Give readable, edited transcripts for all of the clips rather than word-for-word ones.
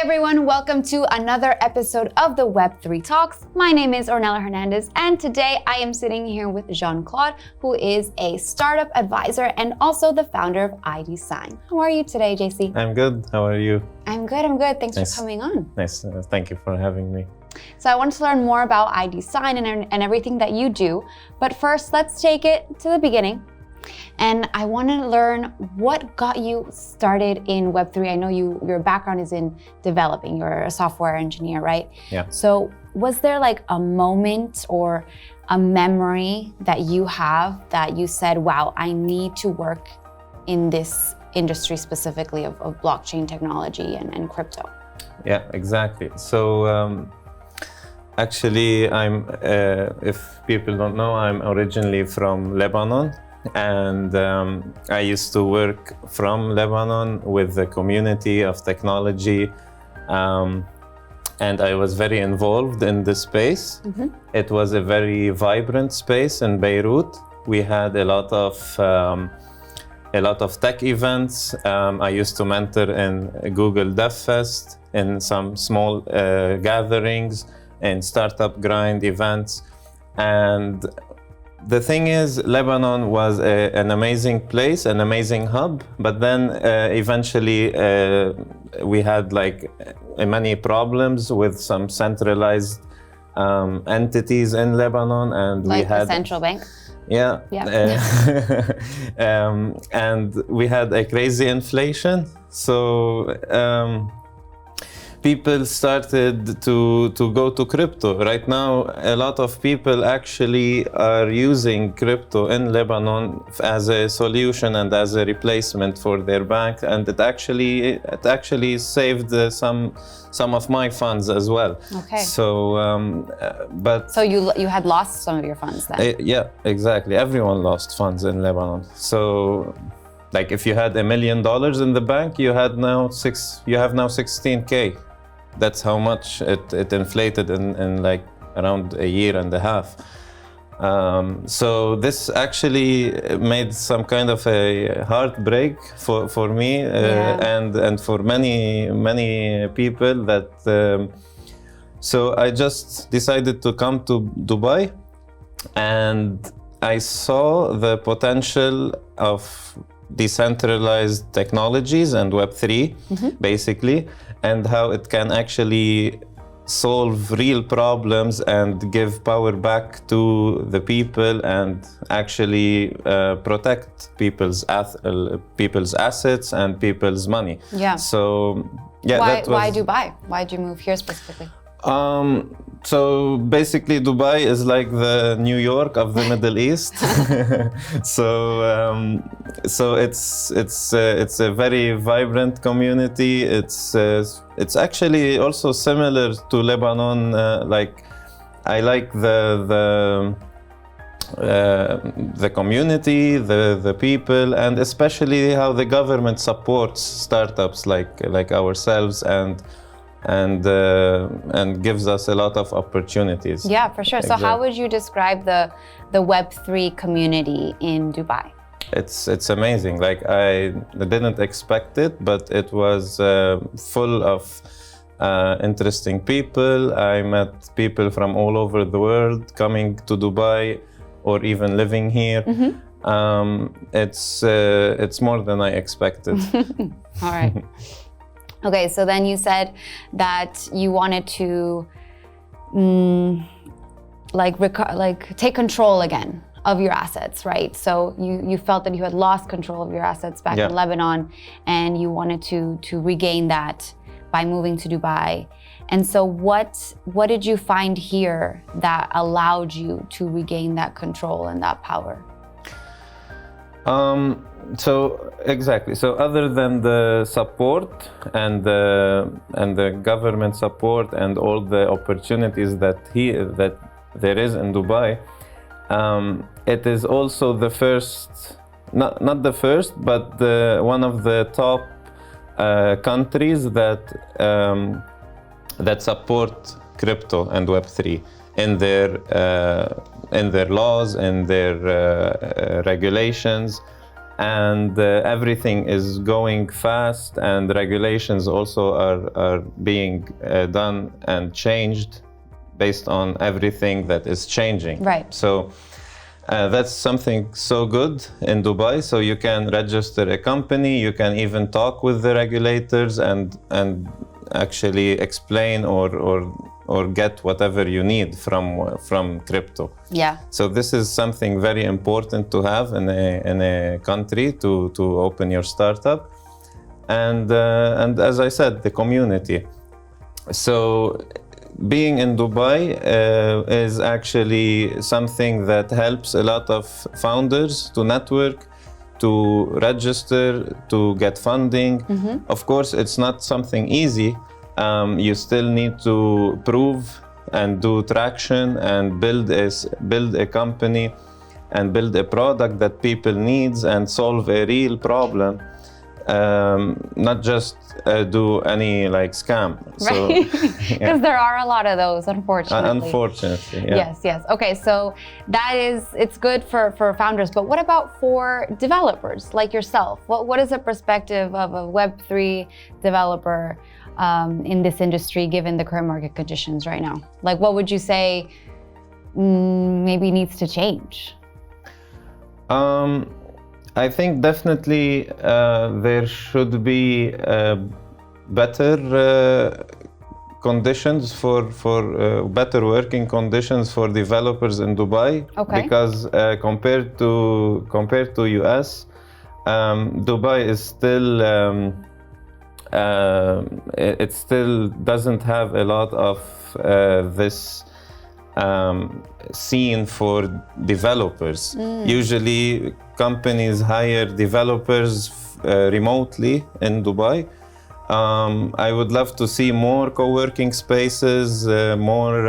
everyone, welcome to another episode of the Web3 Talks. My name is Ornella Hernandez, and today I am sitting here with Jean Claude, who is a startup advisor and also the founder of iDesign. How are you today, JC? I'm good. How are you? I'm good. Thanks for coming on. Nice. Thank you for having me. So I want to learn more about iDesign and everything that you do. But first, let's take it to the beginning. And I want to learn what got you started in Web3. I know your background is in developing. You're a software engineer, right? Yeah. So was there like a moment or a memory that you have that you said, wow, I need to work in this industry specifically of blockchain technology and crypto? Yeah, exactly. So actually, if people don't know, I'm originally from Lebanon. And I used to work from Lebanon with the community of technology, and I was very involved in the space. Mm-hmm. It was a very vibrant space in Beirut. We had a lot of tech events. I used to mentor in Google Dev Fest, in some small gatherings, and startup grind events. And the thing is, Lebanon was an amazing place, an amazing hub, but then eventually we had like many problems with some centralized entities in Lebanon, and like we had the central bank. Yeah. And we had a crazy inflation, so people started to go to crypto. Right now, a lot of people actually are using crypto in Lebanon as a solution and as a replacement for their bank, and it actually saved some of my funds as well. Okay. So, so you had lost some of your funds then? Yeah, exactly. Everyone lost funds in Lebanon. So, like if you had $1 million in the bank, you have now 16K. That's how much it inflated in like around a year and a half. So this actually made some kind of a heartbreak for me and for many people that. So I just decided to come to Dubai, and I saw the potential of decentralized technologies and Web3, mm-hmm. basically, and how it can actually solve real problems and give power back to the people and actually protect people's assets and people's money. Yeah. So yeah. Why Dubai? Why did you move here specifically? So basically, Dubai is like the New York of the Middle East. So it's a very vibrant community. It's actually also similar to Lebanon. Like I like the community, the people, and especially how the government supports startups like ourselves and gives us a lot of opportunities. Yeah, for sure. Exactly. So how would you describe the Web3 community in Dubai? It's amazing. Like I didn't expect it, but it was full of interesting people. I met people from all over the world coming to Dubai or even living here. Mm-hmm. It's more than I expected. All right. Okay, so then you said that you wanted to take control again of your assets, right? So you felt that you had lost control of your assets back in Lebanon, and you wanted to regain that by moving to Dubai. And so what did you find here that allowed you to regain that control and that power? So exactly. So other than the support and the government support and all the opportunities that there is in Dubai, it is also the first, not the first, but one of the top countries that support crypto and Web3 in their laws, in their regulations. and everything is going fast, and regulations also are being done and changed based on everything that is changing. Right. So that's something so good in Dubai. So you can register a company, you can even talk with the regulators and actually explain or get whatever you need from crypto. Yeah. So this is something very important to have in a country to open your startup, and as I said, the community. So being in Dubai is actually something that helps a lot of founders to network, to register, to get funding. Of course, it's not something easy. You still need to prove and do traction and build a company and build a product that people needs and solve a real problem. Not just do any like scam. Right, because there are a lot of those, unfortunately. Unfortunately, yeah. Yes. Okay, so it's good for founders, but what about for developers like yourself? What is the perspective of a Web3 developer in this industry, given the current market conditions right now? Like, what would you say maybe needs to change? I think definitely there should be better conditions for better working conditions for developers in Dubai. Okay. Because compared to US, Dubai is still it still doesn't have a lot of this scene for developers. Usually companies hire developers remotely in Dubai. I would love to see more co-working spaces, more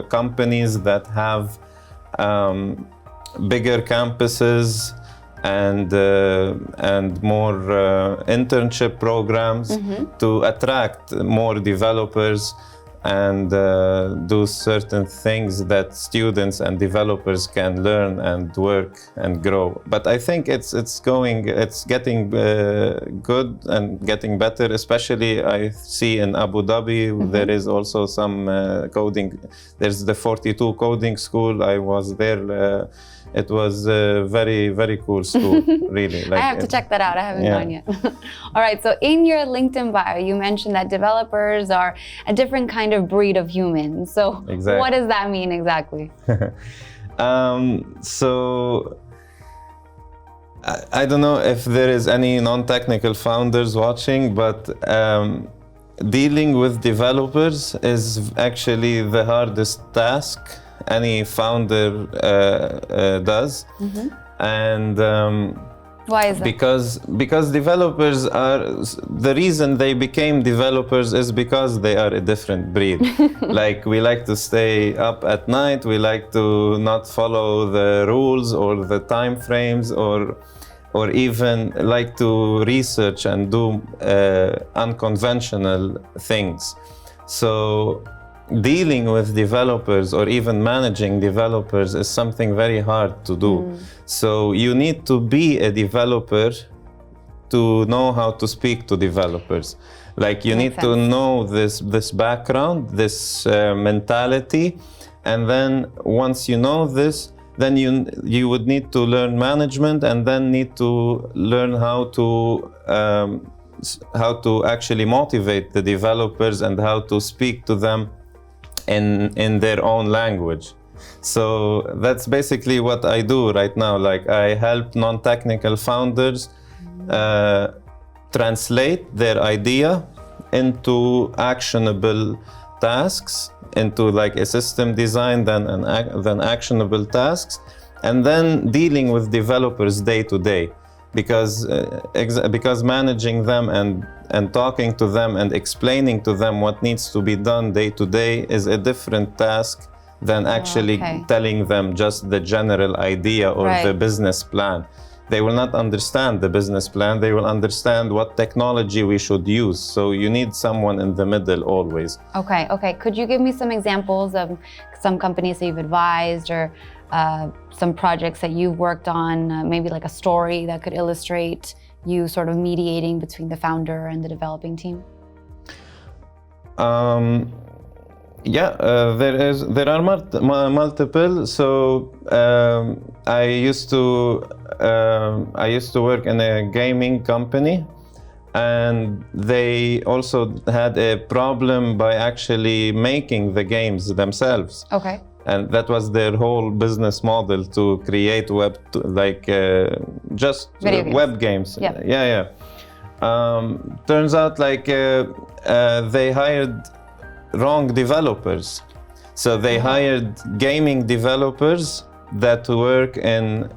companies that have bigger campuses and more internship programs to attract more developers and do certain things that students and developers can learn and work and grow. But I think it's getting good and getting better. Especially I see in Abu Dhabi there is also some coding. There's the 42 coding school. I was there. It was a very, very cool school, really. I have to check that out. I haven't gone yet. All right, so in your LinkedIn bio, you mentioned that developers are a different kind of breed of humans. So exactly. What does that mean exactly? So I don't know if there is any non-technical founders watching, but dealing with developers is actually the hardest task any founder does. And why is that? Because developers are, the reason they became developers is because they are a different breed. Like, we like to stay up at night, we like to not follow the rules or the time frames, or even like to research and do unconventional things. So dealing with developers or even managing developers is something very hard to do. So you need to be a developer to know how to speak to developers. Like, you need to know this background, this mentality, and then once you know this, then you would need to learn management, and then need to learn how to actually motivate the developers and how to speak to them in their own language. So that's basically what I do right now. Like, I help non-technical founders translate their idea into actionable tasks, into like a system design, then actionable tasks, and then dealing with developers day to day. Because managing them and talking to them and explaining to them what needs to be done day to day is a different task than actually telling them just the general idea or the business plan. They will not understand the business plan. They will understand what technology we should use. So you need someone in the middle always. Okay. Could you give me some examples of some companies that you've advised, or some projects that you've worked on, maybe like a story that could illustrate you sort of mediating between the founder and the developing team? There are multiple. So I used to work in a gaming company, and they also had a problem by actually making the games themselves. Okay. And that was their whole business model, to create just web games. Yeah. Turns out they hired wrong developers. So they hired gaming developers that work in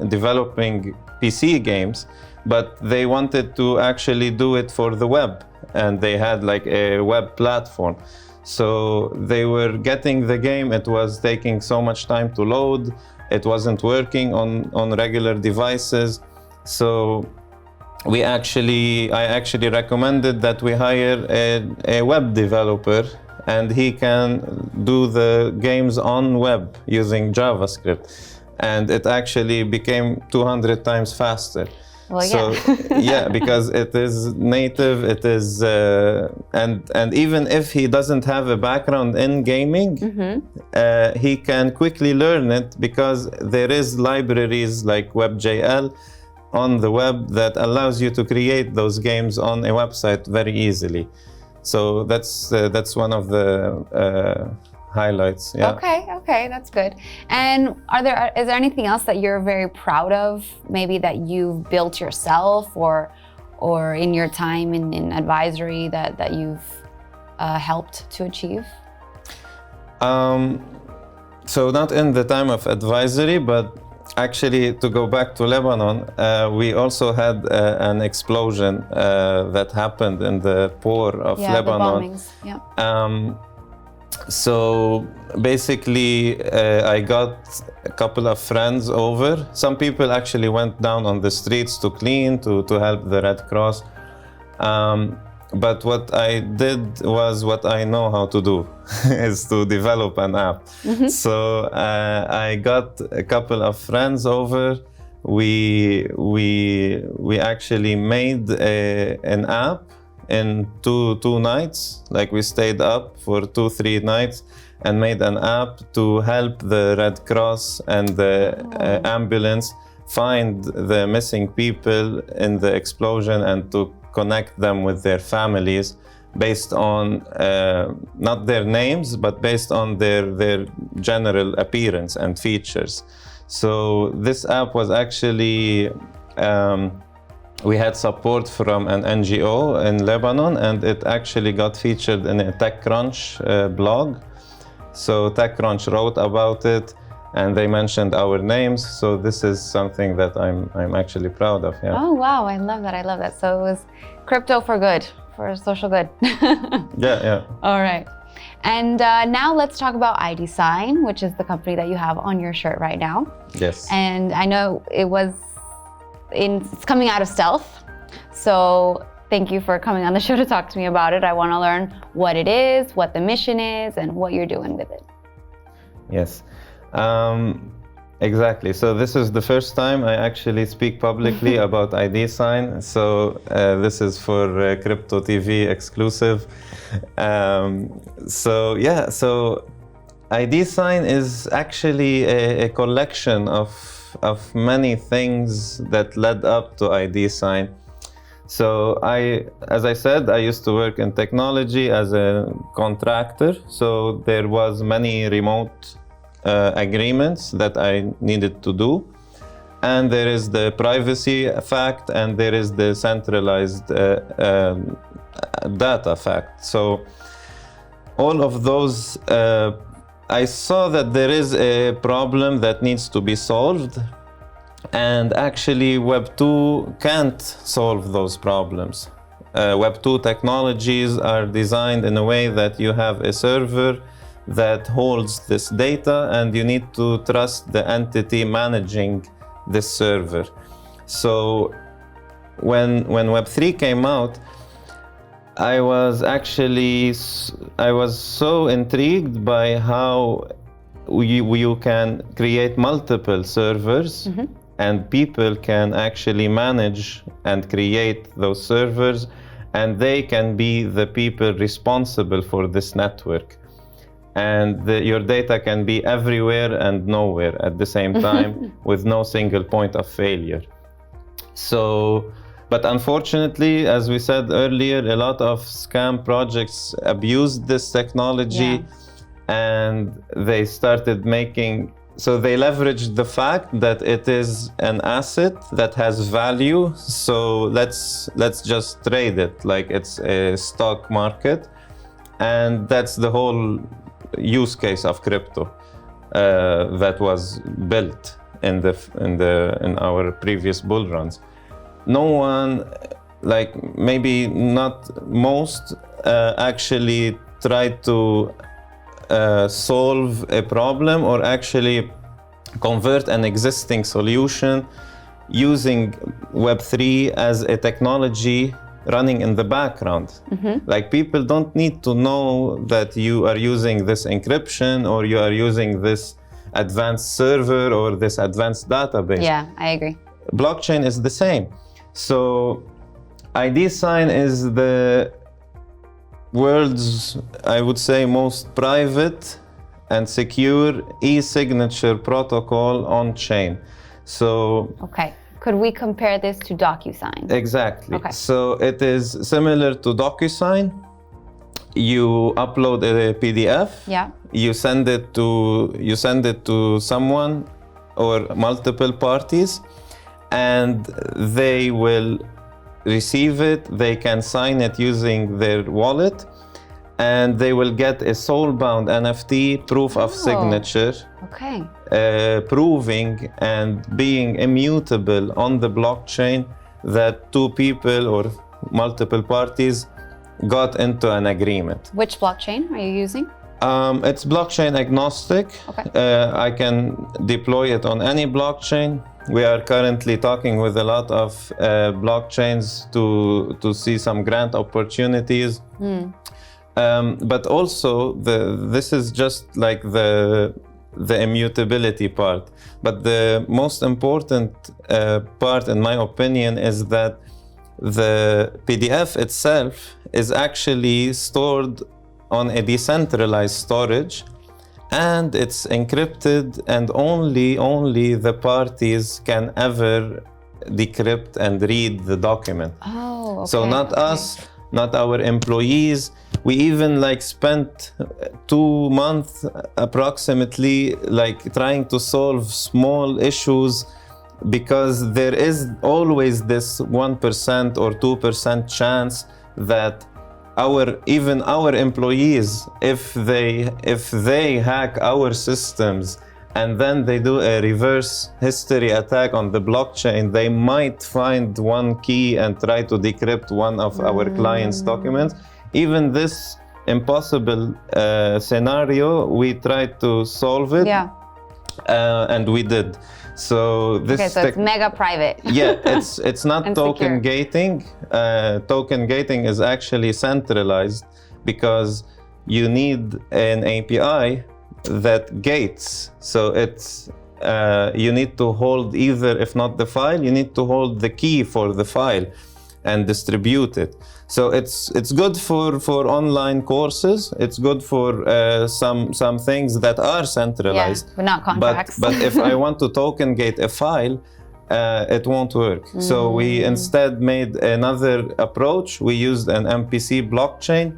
developing PC games, but they wanted to actually do it for the web, and they had like a web platform. So they were getting the game, it was taking so much time to load, it wasn't working on regular devices. So I actually recommended that we hire a web developer, and he can do the games on web using JavaScript. And it actually became 200 times faster. Well, so, because it is native, it is, and even if he doesn't have a background in gaming, he can quickly learn it, because there is libraries like WebGL on the web that allows you to create those games on a website very easily. So that's one of the highlights. Yeah. Okay, that's good. And is there anything else that you're very proud of, maybe that you've built yourself, or in your time in advisory that you've helped to achieve? So not in the time of advisory, but actually, to go back to Lebanon, we also had an explosion that happened in the port of Lebanon. The bombings. So basically, I got a couple of friends over. Some people actually went down on the streets to clean, to help the Red Cross. But what I did was what I know how to do, is to develop an app. So I got a couple of friends over. We actually made an app in two nights. Like, we stayed up for 2-3 nights and made an app to help the Red Cross and the ambulance find the missing people in the explosion, and to connect them with their families based on not their names, but based on their general appearance and features. So this app was actually, we had support from an NGO in Lebanon, and it actually got featured in a TechCrunch blog. So TechCrunch wrote about it, and they mentioned our names. So this is something that I'm actually proud of. Yeah. Oh wow, I love that. So it was crypto for good, for social good. Yeah. All right. And now let's talk about ID Sign, which is the company that you have on your shirt right now. Yes. And I know it's coming out of stealth. So thank you for coming on the show to talk to me about it. I want to learn what it is, what the mission is, and what you're doing with it. Yes. Exactly. So this is the first time I actually speak publicly about ID Sign. So this is for Crypto TV exclusive. So ID Sign is actually a collection of many things that led up to ID Sign. So as I said, I used to work in technology as a contractor. So there was many remote agreements that I needed to do, and there is the privacy fact, and there is the centralized data fact. So all of those, I saw that there is a problem that needs to be solved, and actually Web 2 can't solve those problems. Web 2 technologies are designed in a way that you have a server that holds this data, and you need to trust the entity managing this server. So when Web3 came out, I was so intrigued by how you can create multiple servers, and people can actually manage and create those servers, and they can be the people responsible for this network. And your data can be everywhere and nowhere at the same time with no single point of failure. So, but unfortunately, as we said earlier, a lot of scam projects abused this technology, and they started making, so they leveraged the fact that it is an asset that has value, so let's just trade it like it's a stock market. And that's the whole use case of crypto that was built in our previous bull runs. No one, like maybe not most, actually tried to solve a problem or actually convert an existing solution using Web3 as a technology running in the background. Like, people don't need to know that you are using this encryption or you are using this advanced server or this advanced database. Yeah, I agree. Blockchain is the same. So ID sign is the world's, I would say, most private and secure e-signature protocol on chain. So okay, could we compare this to DocuSign? Exactly. Okay. So it is similar to DocuSign. You upload a PDF. Yeah. You send it to someone or multiple parties, and they will receive it. They can sign it using their wallet, and they will get a soul-bound NFT proof of signature. Okay. Proving and being immutable on the blockchain that two people or multiple parties got into an agreement. Which blockchain are you using? It's blockchain agnostic. Okay. I can deploy it on any blockchain. We are currently talking with a lot of blockchains to see some grant opportunities. But also, this is just like the immutability part. But the most important part, in my opinion, is that the PDF itself is actually stored on a decentralized storage, and it's encrypted, and only the parties can ever decrypt and read the document. Oh, okay. So not us, not our employees. We even spent 2 months approximately trying to solve small issues, because there is always this 1% or 2% chance that even our employees, if they hack our systems and then they do a reverse history attack on the blockchain, they might find one key and try to decrypt one of our clients' documents. Even this impossible scenario, we tried to solve it. Yeah. And we did. So this it's mega private. Yeah, it's not And token secure. gating. Token gating is actually centralized, because you need an API that gates. So it's you need to hold either, if not the file, you need to hold the key for the file and distribute it. So it's good for online courses. It's good for some things that are centralized. Yeah, but not contracts. But if I want to token gate a file, it won't work. So we instead made another approach. We used an MPC blockchain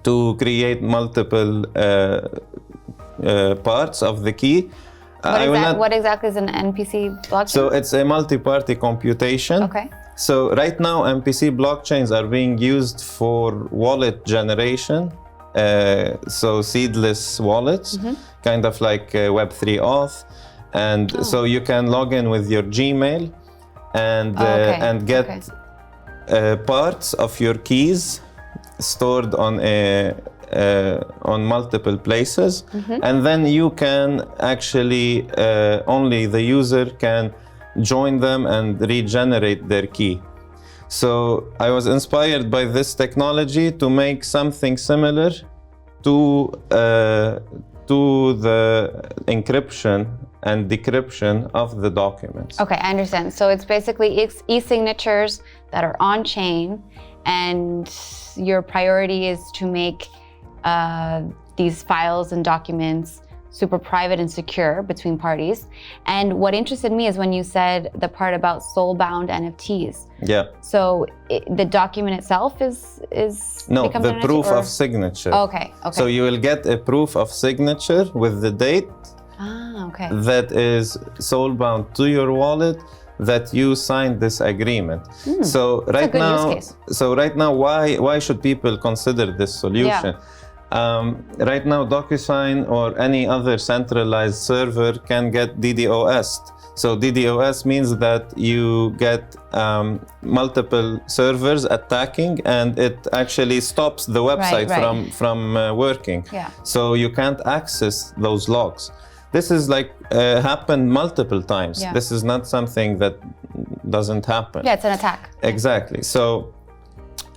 to create multiple parts of the key. What exactly is an NPC blockchain? So it's a multi-party computation. Okay. So right now, MPC blockchains are being used for wallet generation. So seedless wallets, kind of like Web3 auth. And so you can log in with your Gmail and get parts of your keys stored on multiple places. And then you can actually, only the user can join them and regenerate their key. So I was inspired by this technology to make something similar to to the encryption and decryption of the documents. Okay, I understand. So it's basically e-signatures that are on chain, and your priority is to make these files and documents super private and secure between parties. And what interested me is when you said the part about soul-bound NFTs. Yeah. So the document itself is no, becomes the an proof NFT, or? of signature. Okay. So you will get a proof of signature with the date. Okay. That is soul-bound to your wallet, that you signed this agreement. So right now, why should people consider this solution? Right now, DocuSign or any other centralized server can get DDoS. So DDoS means that you get multiple servers attacking, and it actually stops the website from working. Yeah. So you can't access those logs. This is happened multiple times. Yeah. This is not something that doesn't happen. Yeah, it's an attack. Exactly. So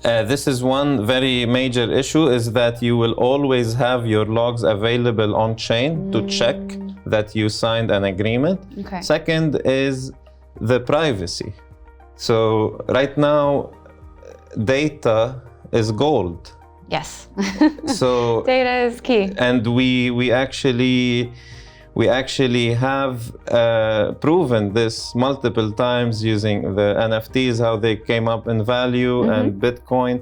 this is one very major issue, is that you will always have your logs available on chain to check that you signed an agreement. Okay. Second is the privacy. So right now, data is gold. Yes. So data is key. And we actually have proven this multiple times using the NFTs, how they came up in value, and Bitcoin.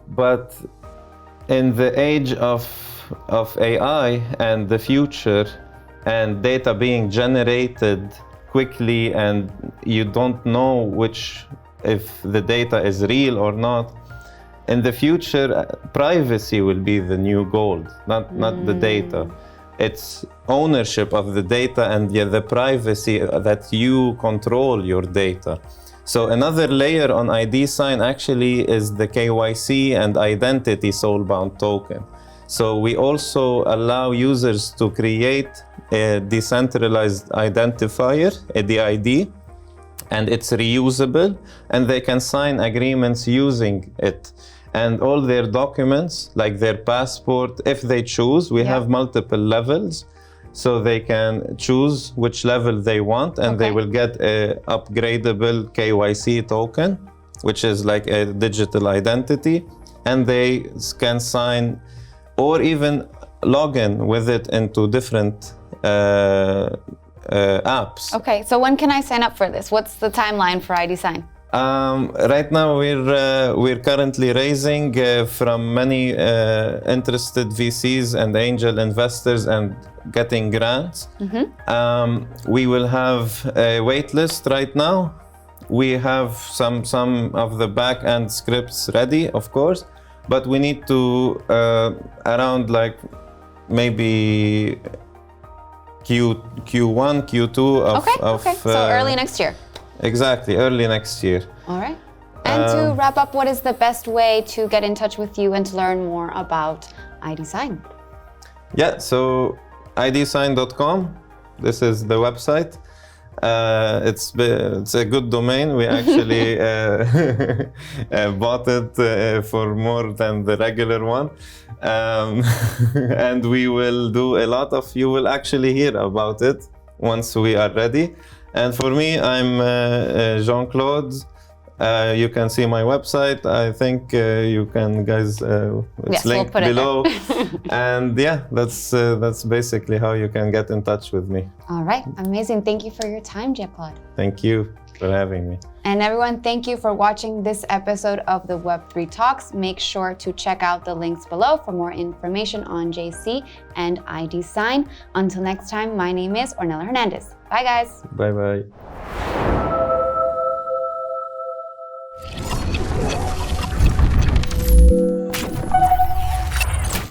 But in the age of AI and the future, and data being generated quickly, and you don't know if the data is real or not, in the future, privacy will be the new gold, not the data. It's ownership of the data and the privacy that you control your data. So another layer on ID Sign actually is the KYC and identity soul-bound token. So we also allow users to create a decentralized identifier, a DID, and it's reusable, and they can sign agreements using it. And all their documents, like their passport, if they choose, we have multiple levels, so they can choose which level they want, and they will get a upgradable KYC token, which is like a digital identity, and they can sign or even log in with it into different apps. Okay, so when can I sign up for this? What's the timeline for ID Sign? Right now, we're currently raising from many interested VCs and angel investors and getting grants. We will have a wait list right now. We have some of the back-end scripts ready, of course, but we need to around maybe Q1, Q2 of so early next year. Exactly, early next year. All right. And to wrap up, what is the best way to get in touch with you and to learn more about ID Sign? Yeah, so idsign.com. This is the website. It's a good domain. We actually bought it for more than the regular one. And we will do a lot of, you will actually hear about it once we are ready. And for me, I'm Jean Claude. You can see my website. I think you can, guys. It's linked below. And yeah, that's basically how you can get in touch with me. All right, amazing. Thank you for your time, Jean Claude. Thank you for having me. And everyone, thank you for watching this episode of the Web3 Talks. Make sure to check out the links below for more information on JC and ID Sign. Until next time, my name is Ornella Hernandez. Bye, guys. Bye-bye.